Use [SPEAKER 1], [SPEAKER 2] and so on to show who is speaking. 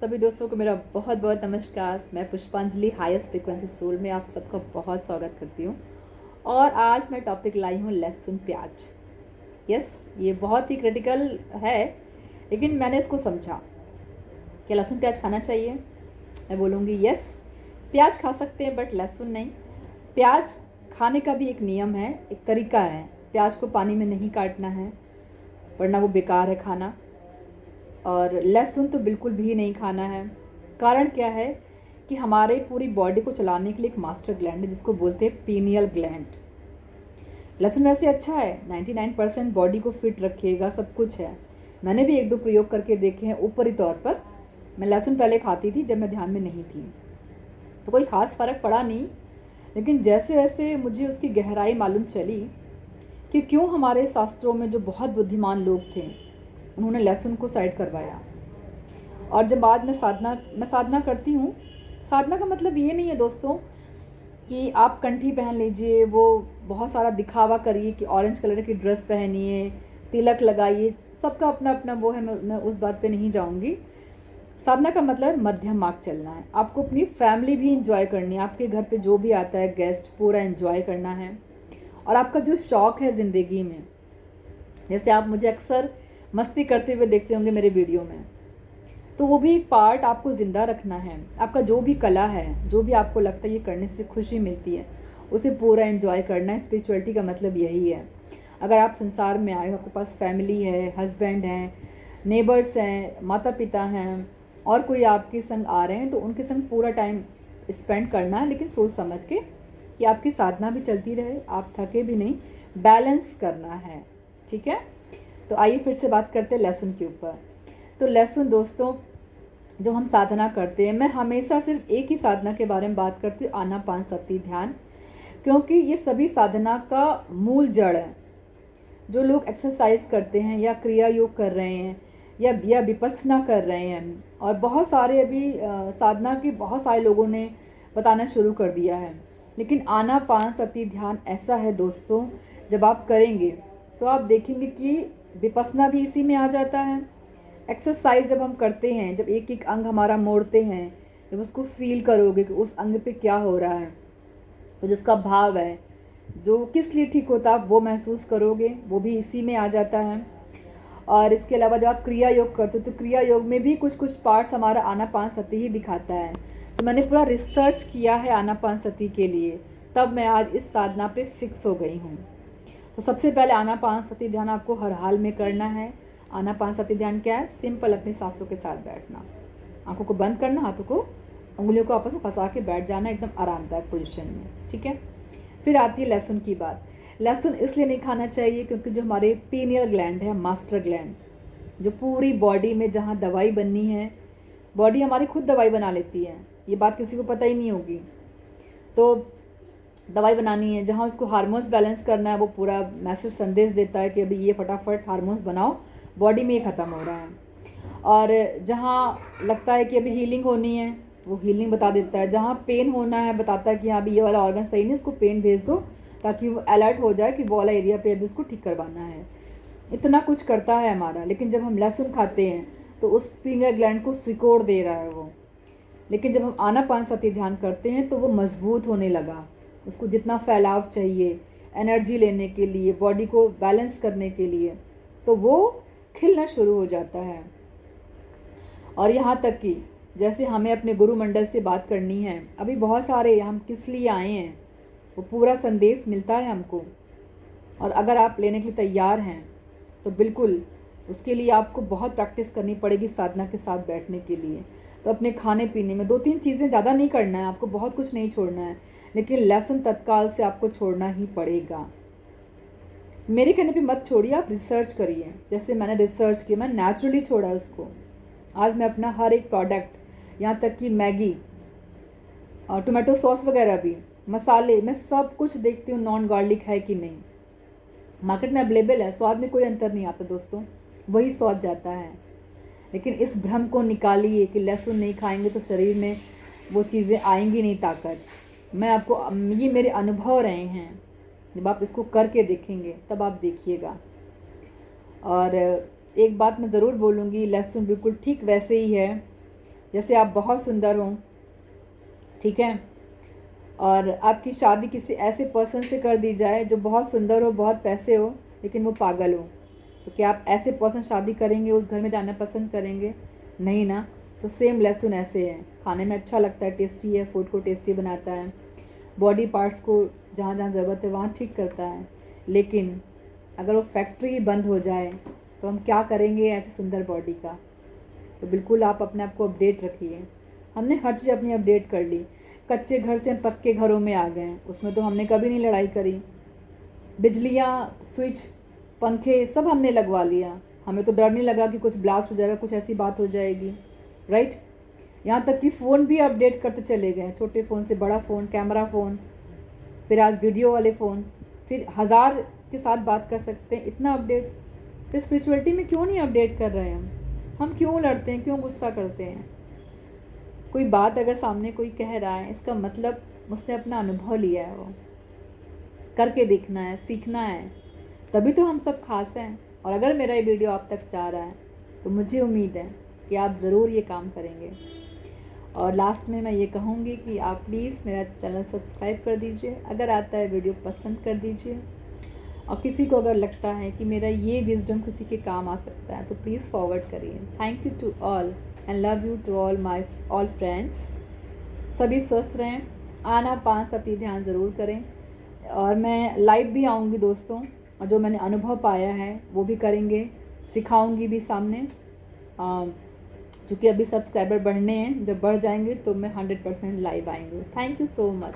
[SPEAKER 1] सभी दोस्तों को मेरा बहुत बहुत नमस्कार। मैं पुष्पांजलि हाईएस्ट फ्रीक्वेंसी सोल में आप सबका बहुत स्वागत करती हूँ। और आज मैं टॉपिक लाई हूँ लहसुन प्याज। यस, ये बहुत ही क्रिटिकल है, लेकिन मैंने इसको समझा कि लहसुन प्याज खाना चाहिए। मैं बोलूँगी यस, प्याज खा सकते हैं बट लहसुन नहीं। प्याज खाने का भी एक नियम है, एक तरीका है। प्याज को पानी में नहीं काटना है, वरना वो बेकार है खाना। और लहसुन तो बिल्कुल भी नहीं खाना है। कारण क्या है कि हमारे पूरी बॉडी को चलाने के लिए एक मास्टर ग्लैंड है जिसको बोलते हैं पीनियल ग्लैंड। लहसुन वैसे अच्छा है, 99% बॉडी को फिट रखेगा, सब कुछ है। मैंने भी एक दो प्रयोग करके देखे हैं ऊपरी तौर पर। मैं लहसुन पहले खाती थी जब मैं ध्यान में नहीं थी, तो कोई ख़ास फ़र्क पड़ा नहीं। लेकिन जैसे जैसे मुझे उसकी गहराई मालूम चली कि क्यों हमारे शास्त्रों में जो बहुत बुद्धिमान लोग थे उन्होंने लहसुन को साइड करवाया। और जब आज मैं साधना करती हूँ। साधना का मतलब ये नहीं है दोस्तों कि आप कंठी पहन लीजिए, वो बहुत सारा दिखावा करिए कि ऑरेंज कलर की ड्रेस पहनिए, तिलक लगाइए। सबका अपना अपना वो है, मैं उस बात पे नहीं जाऊँगी। साधना का मतलब मध्यम मार्ग चलना है। आपको अपनी फैमिली भी इंजॉय करनी है, आपके घर पे जो भी आता है गेस्ट पूरा इंजॉय करना है। और आपका जो शौक़ है ज़िंदगी में, जैसे आप मुझे अक्सर मस्ती करते हुए देखते होंगे मेरे वीडियो में, तो वो भी एक पार्ट आपको ज़िंदा रखना है। आपका जो भी कला है, जो भी आपको लगता है ये करने से खुशी मिलती है, उसे पूरा एंजॉय करना है। स्पिरिचुअलिटी का मतलब यही है। अगर आप संसार में आए हो, आपके पास फैमिली है, हस्बैंड हैं, नेबर्स हैं, माता पिता हैं, और कोई आपके संग आ रहे हैं, तो उनके संग पूरा टाइम स्पेंड करना है, लेकिन सोच समझ के कि आपकी साधना भी चलती रहे, आप थके भी नहीं, बैलेंस करना है। ठीक है, तो आइए फिर से बात करते हैं लहसुन के ऊपर। तो लहसुन दोस्तों, जो हम साधना करते हैं, मैं हमेशा सिर्फ एक ही साधना के बारे में बात करती हूँ, आनापानसति ध्यान, क्योंकि ये सभी साधना का मूल जड़ है। जो लोग एक्सरसाइज करते हैं या क्रिया योग कर रहे हैं या विपස්සना कर रहे हैं, और बहुत सारे अभी साधना के बहुत सारे लोगों ने बताना शुरू कर दिया है, लेकिन आनापानसति ध्यान ऐसा है दोस्तों, जब आप करेंगे तो आप देखेंगे कि विपස්සना भी इसी में आ जाता है। एक्सरसाइज जब हम करते हैं, जब एक एक अंग हमारा मोड़ते हैं, जब उसको फील करोगे कि उस अंग पे क्या हो रहा है, तो जिसका भाव है, जो किस लिए ठीक होता है, आप वो महसूस करोगे, वो भी इसी में आ जाता है। और इसके अलावा जब आप क्रिया योग करते हो, तो क्रिया योग में भी कुछ कुछ पार्ट्स हमारा आनापानसति ही दिखाता है। तो मैंने पूरा रिसर्च किया है आनापानसति के लिए, तब मैं आज इस साधना पे फिक्स हो गई हूँ। तो सबसे पहले आनापानसति ध्यान आपको हर हाल में करना है। आनापानसति ध्यान क्या है? सिंपल अपनी सांसों के साथ बैठना, आंखों को बंद करना, हाथों को, उंगलियों को आपस में फंसा के बैठ जाना एकदम आरामदायक पोजीशन में। ठीक है, फिर आती है लहसुन की बात। लहसुन इसलिए नहीं खाना चाहिए क्योंकि जो हमारे पीनियल ग्लैंड है, मास्टर ग्लैंड, जो पूरी बॉडी में जहाँ दवाई बननी है, बॉडी हमारी खुद दवाई बना लेती है, ये बात किसी को पता ही नहीं होगी। तो दवाई बनानी है, जहाँ उसको हार्मोन्स बैलेंस करना है, वो पूरा मैसेज संदेश देता है कि अभी ये फटाफट हार्मोन्स बनाओ, बॉडी में ये ख़त्म हो रहा है। और जहाँ लगता है कि अभी हीलिंग होनी है, वो हीलिंग बता देता है। जहाँ पेन होना है, बताता है कि हाँ अभी ये वाला ऑर्गन सही नहीं, उसको पेन भेज दो, ताकि वो अलर्ट हो जाए कि वो वाला एरिया पे अभी उसको ठीक करवाना है। इतना कुछ करता है हमारा। लेकिन जब हम लहसुन खाते हैं तो उस पिनियल ग्लैंड को सिकोड़ दे रहा है वो। लेकिन जब हम आनापानसति ध्यान करते हैं तो वो मजबूत होने लगा, उसको जितना फैलाव चाहिए एनर्जी लेने के लिए, बॉडी को बैलेंस करने के लिए, तो वो खिलना शुरू हो जाता है। और यहाँ तक कि जैसे हमें अपने गुरु मंडल से बात करनी है, अभी बहुत सारे हम किस लिए आए हैं, वो पूरा संदेश मिलता है हमको। और अगर आप लेने के लिए तैयार हैं तो बिल्कुल उसके लिए आपको बहुत प्रैक्टिस करनी पड़ेगी साधना के साथ बैठने के लिए। तो अपने खाने पीने में 2-3 चीज़ें, ज़्यादा नहीं करना है आपको, बहुत कुछ नहीं छोड़ना है, लेकिन लहसुन तत्काल से आपको छोड़ना ही पड़ेगा। मेरे कहने पे मत छोड़िए, आप रिसर्च करिए। जैसे मैंने रिसर्च किया, मैं नेचुरली छोड़ा उसको। आज मैं अपना हर एक प्रोडक्ट, यहाँ तक कि मैगी और टोमेटो सॉस वगैरह भी, मसाले, मैं सब कुछ देखती हूँ नॉन गार्लिक है कि नहीं। मार्केट में अवेलेबल है, स्वाद में कोई अंतर नहीं आता दोस्तों, वही स्वाद जाता है। लेकिन इस भ्रम को निकालिए कि लहसुन नहीं खाएंगे तो शरीर में वो चीज़ें आएंगी नहीं, ताकत। मैं आपको, ये मेरे अनुभव रहे हैं, जब आप इसको करके देखेंगे तब आप देखिएगा। और एक बात मैं ज़रूर बोलूँगी, लहसुन बिल्कुल ठीक वैसे ही है जैसे आप बहुत सुंदर हो, ठीक है, और आपकी शादी किसी ऐसे पर्सन से कर दी जाए जो बहुत सुंदर हो, बहुत पैसे हो, लेकिन वो पागल हो, तो क्या आप ऐसे पर्सन शादी करेंगे, उस घर में जाना पसंद करेंगे? नहीं ना। तो सेम लहसुन ऐसे है, खाने में अच्छा लगता है, टेस्टी है, फूड को टेस्टी बनाता है, बॉडी पार्ट्स को जहाँ जहाँ ज़रूरत है वहाँ ठीक करता है, लेकिन अगर वो फैक्ट्री ही बंद हो जाए तो हम क्या करेंगे ऐसे सुंदर बॉडी का? तो बिल्कुल आप अपने आप को अपडेट रखिए। हमने हर चीज़ अपनी अपडेट कर ली, कच्चे घर से हम पक्के घरों में आ गए, उसमें तो हमने कभी नहीं लड़ाई करी। बिजलियाँ, स्विच, पंखे सब हमने लगवा लिया, हमें तो डर नहीं लगा कि कुछ ब्लास्ट हो जाएगा, कुछ ऐसी बात हो जाएगी, राइट। यहाँ तक कि फ़ोन भी अपडेट करते चले गए, छोटे फ़ोन से बड़ा फ़ोन, कैमरा फ़ोन, फिर आज वीडियो वाले फ़ोन, फिर 1000 के साथ बात कर सकते हैं, इतना अपडेट। तो स्पिरिचुअलिटी में क्यों नहीं अपडेट कर रहे हैं हम क्यों लड़ते हैं, क्यों गुस्सा करते हैं? कोई बात अगर सामने कोई कह रहा है, इसका मतलब उसने अपना अनुभव लिया है, वो करके देखना है, सीखना है, तभी तो हम सब खास हैं। और अगर मेरा ये वीडियो आप तक जा रहा है तो मुझे उम्मीद है कि आप ज़रूर ये काम करेंगे। और लास्ट में मैं ये कहूँगी कि आप प्लीज़ मेरा चैनल सब्सक्राइब कर दीजिए, अगर आता है वीडियो पसंद कर दीजिए, और किसी को अगर लगता है कि मेरा ये विजडम किसी के काम आ सकता है तो प्लीज़ फॉरवर्ड करिए। Thank you to all and love you to all my all friends. सभी स्वस्थ रहें, आना पान सती ध्यान ज़रूर करें, और मैं लाइव भी आऊँगी दोस्तों, और जो मैंने अनुभव पाया है वो भी करेंगे, सिखाऊंगी भी सामने। क्योंकि अभी सब्सक्राइबर बढ़ने हैं, जब बढ़ जाएंगे तो मैं 100% लाइव आएंगे। Thank you so much.